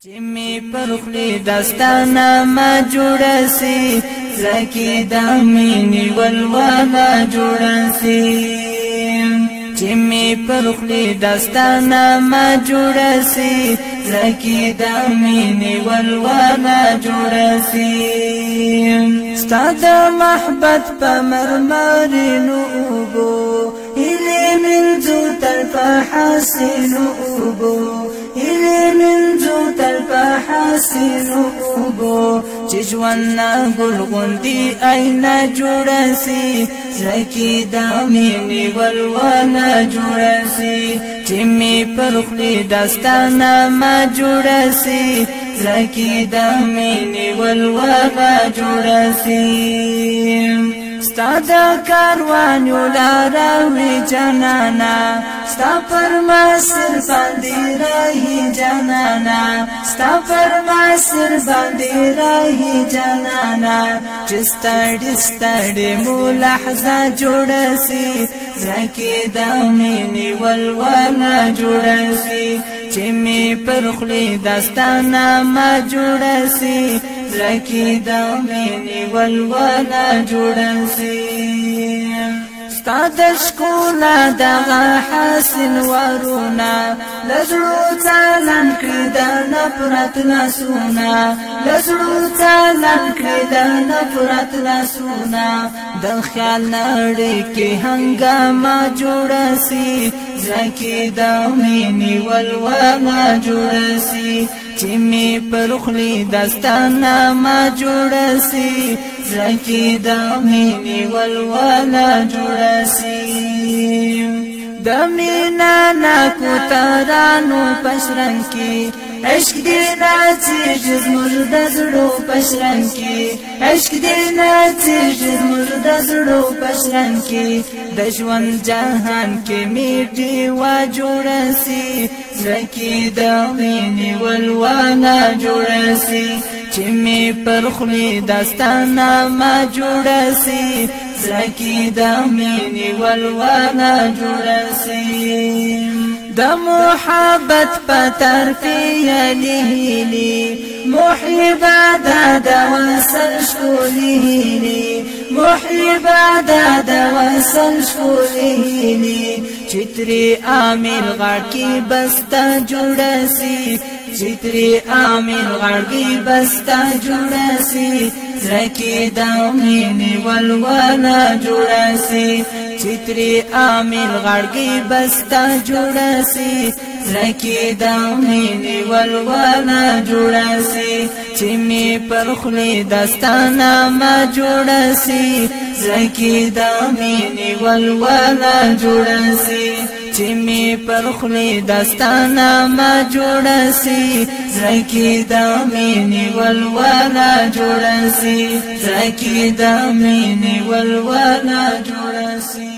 چمی پرخلی داستانا ما جوڑا سی زکی دامینی والوالا جوڑا سی چمی پرخلی داستانا ما جوڑا سی زکی دامینی والوالا جوڑا سی ستاد محبت پا مرماری نوبو إلي من زوت الفحاسن أبو إلي من زوت الفحاسن أبو ججوانا قلغندي أين جرسي زكي داميني والوانا جرسي جمي پرخلي داستانا ما جرسي زكي داميني والوانا جرسي ستا کاروان یولاراوی جانانا ستا فرماسر باندی راهی جانانا ستا فرماسر باندی راهی جانانا جستاڑی ستاڑی مو لحظه جوڑسی زکی دامینی والوانا جوڑسی چمی پرخلی داستانا ما جوڑسی زکی دامینی والوانا جوڑسی ستا دشکولا دغا حاسن ورونا لزړو تالان کړی د نفرت لاسونا لزړو تالان کړی د نفرت لاسونا د خیال نړۍ کې هنګامه جوړه سي زکی دامینی والوانا جوړه سي چمی پرخلی داستانا ما جوڑا سی زکی دامینی والوالا جوڑا سی دمینا ناکو تارانو پشرن کی عشق دینا چیز مرد زړو پشرن کی عشق دینا چیز مرد زړو پشرن کی د ژوند جهان کې میټي وا جوړ سي زکی دامینی والوانا جوړ سي چمی پرخلی داستانا ما جوړ سي زکی دامینی والوانا جوړ سي د محبت پتر پیالی محبا دادا وصل شکولی محبا دادا وصل شکولی چتری عامل غړکی بستا جوړ سي چتری عامل غړکی بستا جوړ سي زکی دامینی والوانا جوړ سي چتری عامل غړکی بستا جوړ سي زکی دامینی والوانا جوړ سي چمی پرخلی داستانا ما جوړ سي زکی دامینی والوانا جوړ سي چمی پرخلی داستانا ما جوړ سي زکی دامینی والوانا جوړ سي زکی دامینی والوانا جوړ سي